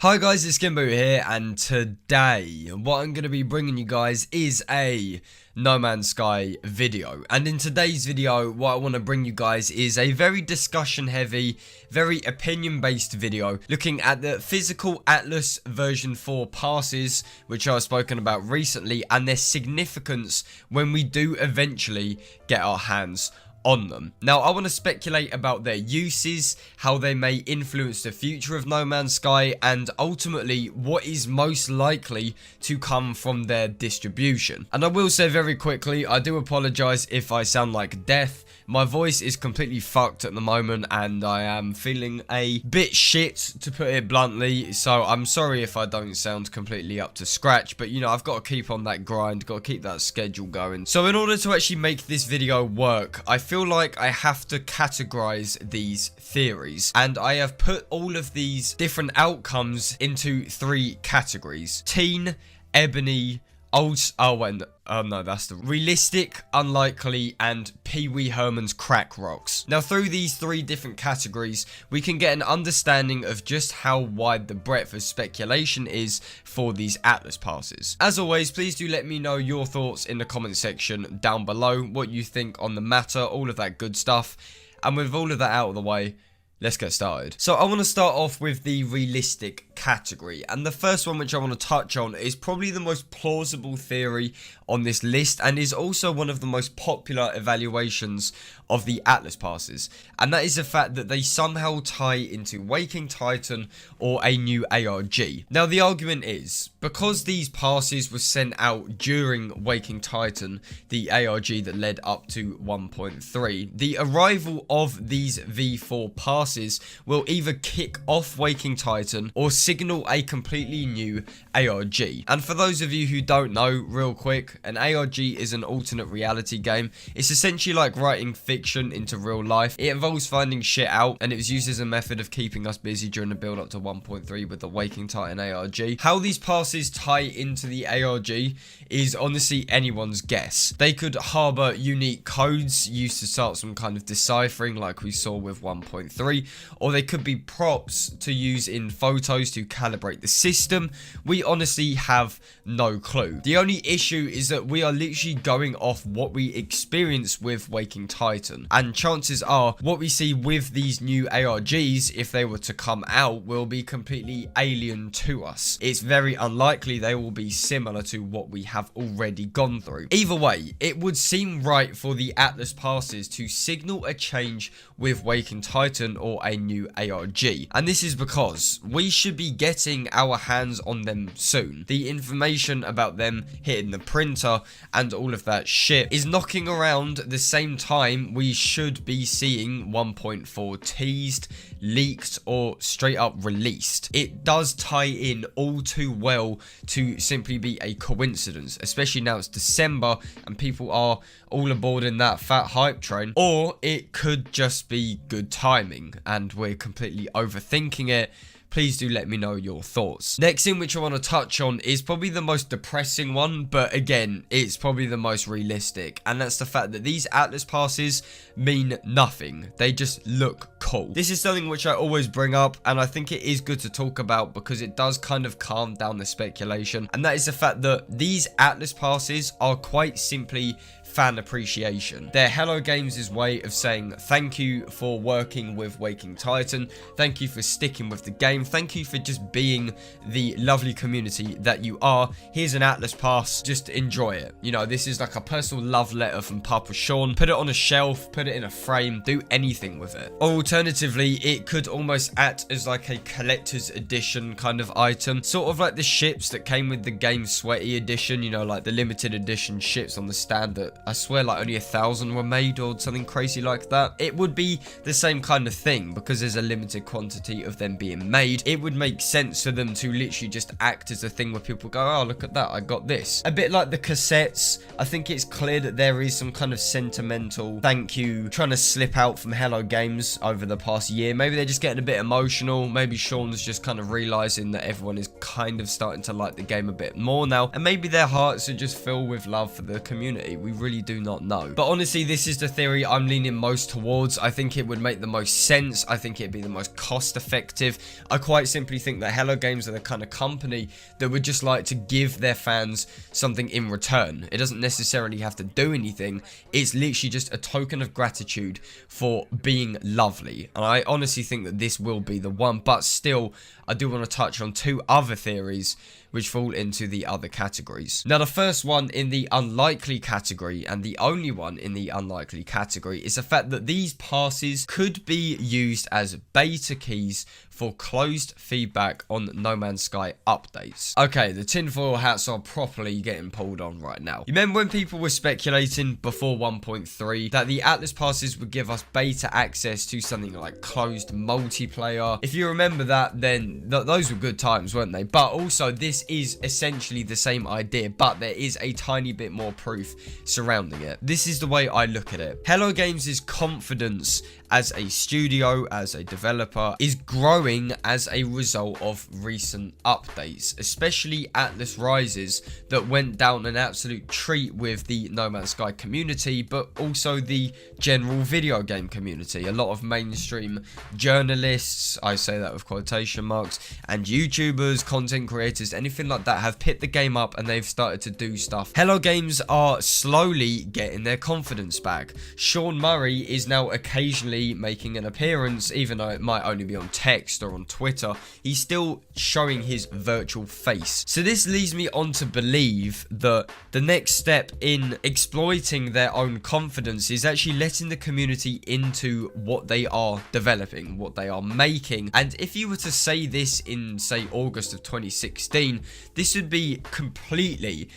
Hi guys, it's SkintBoot here, and today what I'm going to be bringing you guys is a No Man's Sky video. And in today's video, what I want to bring you guys is a very discussion heavy, very opinion based video looking at the physical Atlas version 4 passes, which I've spoken about recently, and their significance when we do eventually get our hands on them. Now, I want to speculate about their uses, how they may influence the future of No Man's Sky, and ultimately what is most likely to come from their distribution. And I will say very quickly, I do apologize if I sound like death. My voice is completely fucked at the moment and I am feeling a bit shit, to put it bluntly, so I'm sorry if I don't sound completely up to scratch, but you know, I've got to keep on that grind, got to keep that schedule going. So in order to actually make this video work, I feel like I have to categorize these theories, and I have put all of these different outcomes into 3 categories: teen, ebony, no, that's the realistic, unlikely, and Pee Wee Herman's crack rocks. Now, through these 3 different categories, we can get an understanding of just how wide the breadth of speculation is for these Atlas passes. As always, please do let me know your thoughts in the comment section down below, what you think on the matter, all of that good stuff. And with all of that out of the way, let's get started. So I want to start off with the realistic category, and the first one which I want to touch on is probably the most plausible theory on this list, and is also one of the most popular evaluations of the Atlas passes, and that is the fact that they somehow tie into Waking Titan or a new ARG. Now, the argument is, because these passes were sent out during Waking Titan, the ARG that led up to 1.3, the arrival of these V4 passes will either kick off Waking Titan or signal a completely new ARG. And for those of you who don't know, real quick, an ARG is an alternate reality game. It's essentially like writing fiction into real life. It involves finding shit out, and it was used as a method of keeping us busy during the build up to 1.3 with the Waking Titan ARG. How these passes tie into the ARG is honestly anyone's guess. They could harbor unique codes used to start some kind of deciphering like we saw with 1.3, or they could be props to use in photos to calibrate the system. We honestly have no clue. The only issue is that we are literally going off what we experience with Waking Titan, and chances are what we see with these new ARGs, if they were to come out, will be completely alien to us. It's very unlikely they will be similar to what we have already gone through. Either way, it would seem right for the Atlas passes to signal a change with Waking Titan or a new ARG, and this is because we should be getting our hands on them soon. The information about them hitting the printer and all of that shit is knocking around the same time we should be seeing 1.4 teased, leaked, or straight up released. It does tie in all too well to simply be a coincidence, especially now it's December and people are all aboard in that fat hype train, or it could just be good timing and we're completely overthinking it. Please do let me know your thoughts. Next thing which I want to touch on is probably the most depressing one, but again, it's probably the most realistic, and that's the fact that these Atlas passes mean nothing. They just look cool. This is something which I always bring up, and I think it is good to talk about because it does kind of calm down the speculation, and that is the fact that these Atlas passes are quite simply fan appreciation. They're Hello Games' way of saying thank you for working with Waking Titan, thank you for sticking with the game, thank you for just being the lovely community that you are. Here's an Atlas pass, just enjoy it. You know, this is like a personal love letter from Papa Sean. Put it on a shelf, put it in a frame, do anything with it. Or alternatively, it could almost act as like a collector's edition kind of item, sort of like the ships that came with the Game Sweaty edition, you know, like the limited edition ships on the stand that I swear like only 1,000 were made or something crazy like that. It would be the same kind of thing because there's a limited quantity of them being made. It would make sense for them to literally just act as a thing where people go, oh, look at that, I got this. A bit like the cassettes, I think it's clear that there is some kind of sentimental thank you trying to slip out from Hello Games over the past year. Maybe they're just getting a bit emotional. Maybe Sean's just kind of realizing that everyone is kind of starting to like the game a bit more now, and maybe their hearts are just filled with love for the community. We really do not know. But honestly, this is the theory I'm leaning most towards. I think it would make the most sense. I think it'd be the most cost effective. I I quite simply think that Hello Games are the kind of company that would just like to give their fans something in return. It doesn't necessarily have to do anything. It's literally just a token of gratitude for being lovely. And I honestly think that this will be the one. But still, I do want to touch on two other theories which fall into the other categories. Now, the first one in the unlikely category, and the only one in the unlikely category, is the fact that these passes could be used as beta keys for closed feedback on No Man's Sky updates. Okay, the tinfoil hats are properly getting pulled on right now. You remember when people were speculating before 1.3 that the Atlas passes would give us beta access to something like closed multiplayer? If you remember that, then those were good times, weren't they? But also, this is essentially the same idea, but there is a tiny bit more proof surrounding it. This is the way I look at it. Hello Games' confidence as a studio, as a developer, is growing as a result of recent updates, especially Atlas Rises, that went down an absolute treat with the No Man's Sky community, but also the general video game community. A lot of mainstream journalists, I say that with quotation marks, and YouTubers, content creators, anything like that, have picked the game up and they've started to do stuff. Hello Games are slowly getting their confidence back. Sean Murray is now occasionally making an appearance, even though it might only be on text or on Twitter. He's still showing his virtual face. So this leads me on to believe that the next step in exploiting their own confidence is actually letting the community into what they are developing, what they are making. And if you were to say this in, say, August of 2016, this would be completely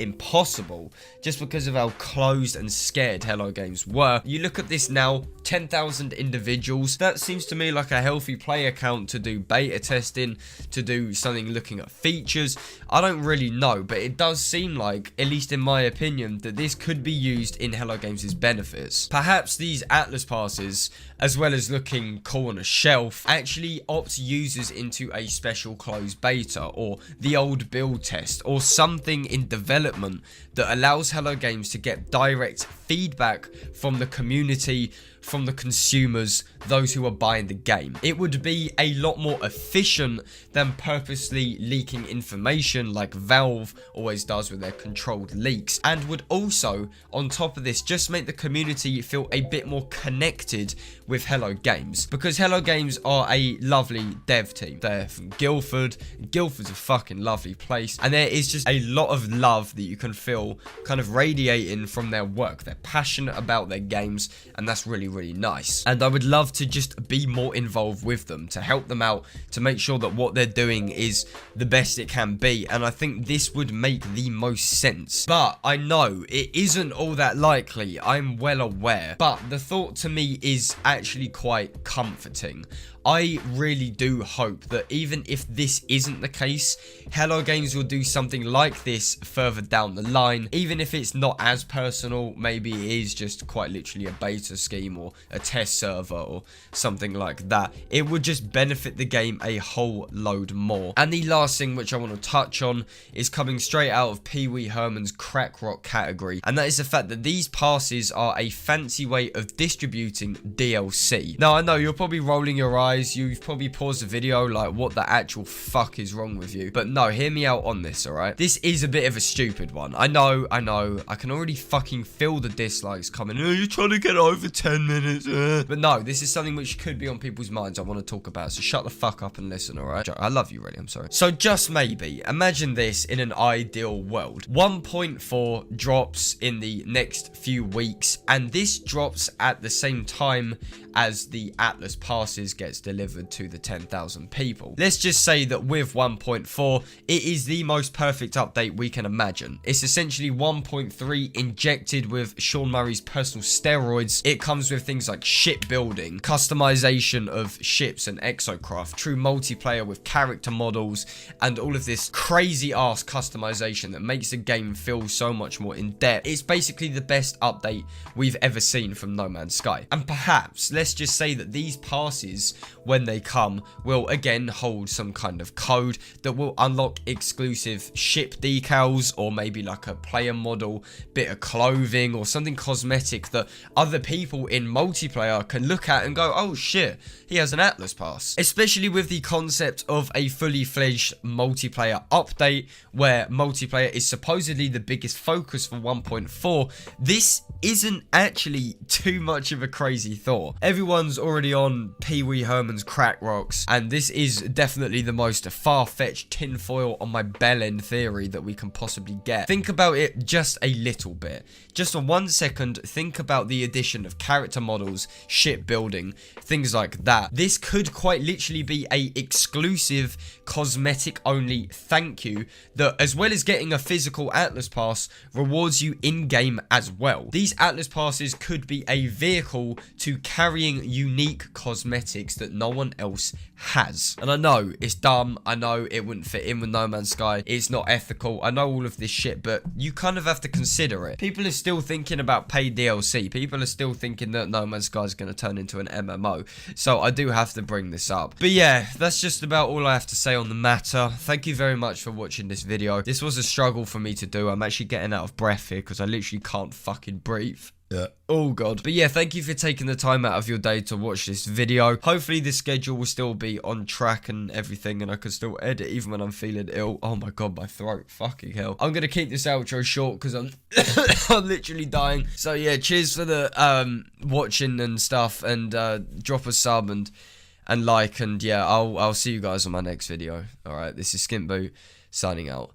impossible, just because of how closed and scared Hello Games were. You look at this now, 10,000 individuals. That seems to me like a healthy player count to do beta testing, to do something looking at features. I don't really know, but it does seem like, at least in my opinion, that this could be used in Hello Games' benefits. Perhaps these Atlas passes, as well as looking cool on a shelf, actually opt users into a special closed beta, or the old build test, or something in development that allows Hello Games to get direct feedback from the community, from the consumers, those who are buying the game. It would be a lot more efficient than purposely leaking information like Valve always does with their controlled leaks, and would also, on top of this, just make the community feel a bit more connected with Hello Games, because Hello Games are a lovely dev team. They're from Guildford. Guildford's a fucking lovely place, and there is just a lot of love that you can feel kind of radiating from their work. They're passionate about their games, and that's really nice. And I would love to just be more involved with them, to help them out, to make sure that what they're doing is the best it can be, and I think this would make the most sense. But I know it isn't all that likely, I'm well aware, but the thought to me is actually quite comforting. I really do hope that even if this isn't the case, Hello Games will do something like this further down the line. Even if it's not as personal, maybe it is just quite literally a beta scheme or a test server or something like that. It would just benefit the game a whole load more. And the last thing which I want to touch on is coming straight out of Pee Wee Herman's crack rock category, and that is the fact that these passes are a fancy way of distributing DLC. Now, I know you're probably rolling your eyes, you've probably paused the video like, what the actual fuck is wrong with you? But no, hear me out on this, alright? This is a bit of a stupid one. I know, I can already fucking feel the dislikes coming. Oh, you're trying to get over 10 minutes. But no, this is something which could be on people's minds I want to talk about, so shut the fuck up and listen, alright? I love you, really, I'm sorry. So just maybe, imagine this in an ideal world. 1.4 drops in the next few weeks, and this drops at the same time as the Atlas passes gets delivered to the 10,000 people. Let's just say that with 1.4, it is the most perfect update we can imagine. It's essentially 1.3 injected with Sean Murray's personal steroids. It comes with things like shipbuilding, customization of ships and exocraft, true multiplayer with character models, and all of this crazy ass customization that makes the game feel so much more in depth. It's basically the best update we've ever seen from No Man's Sky. And perhaps, let's just say that these passes when they come will again hold some kind of code that will unlock exclusive ship decals, or maybe like a player model, bit of clothing, or something cosmetic that other people in multiplayer can look at and go, oh shit, he has an Atlas Pass. Especially with the concept of a fully fledged multiplayer update, where multiplayer is supposedly the biggest focus for 1.4, this isn't actually too much of a crazy thought. Everyone's already on Pee Wee Herman's crack rocks, and this is definitely the most far-fetched tinfoil on my bellend theory that we can possibly get. Think about it just a little bit. Just for 1 second, think about the addition of character models, shipbuilding, things like that. This could quite literally be a exclusive cosmetic only thank you that, as well as getting a physical Atlas Pass, rewards you in-game as well. These Atlas Passes could be a vehicle to carrying unique cosmetics that no one else has. And I know it's dumb, I know it wouldn't fit in with No Man's Sky, it's not ethical, I know all of this shit, but you kind of have to consider it. People are still thinking about paid DLC, people are still thinking that No Man's Sky is going to turn into an MMO, so I do have to bring this up. But yeah, that's just about all I have to say on the matter. Thank you very much for watching this video. This was a struggle for me to do. I'm actually getting out of breath here because I literally can't fucking breathe. Yeah. Oh god. But yeah, thank you for taking the time out of your day to watch this video. Hopefully the schedule will still be on track and everything, and I can still edit even when I'm feeling ill. Oh my god, my throat. Fucking hell. I'm gonna keep this outro short because I'm I'm literally dying. So yeah, cheers for the watching and stuff, and drop a sub and like, and yeah, I'll see you guys on my next video. Alright, this is SkintBoot signing out.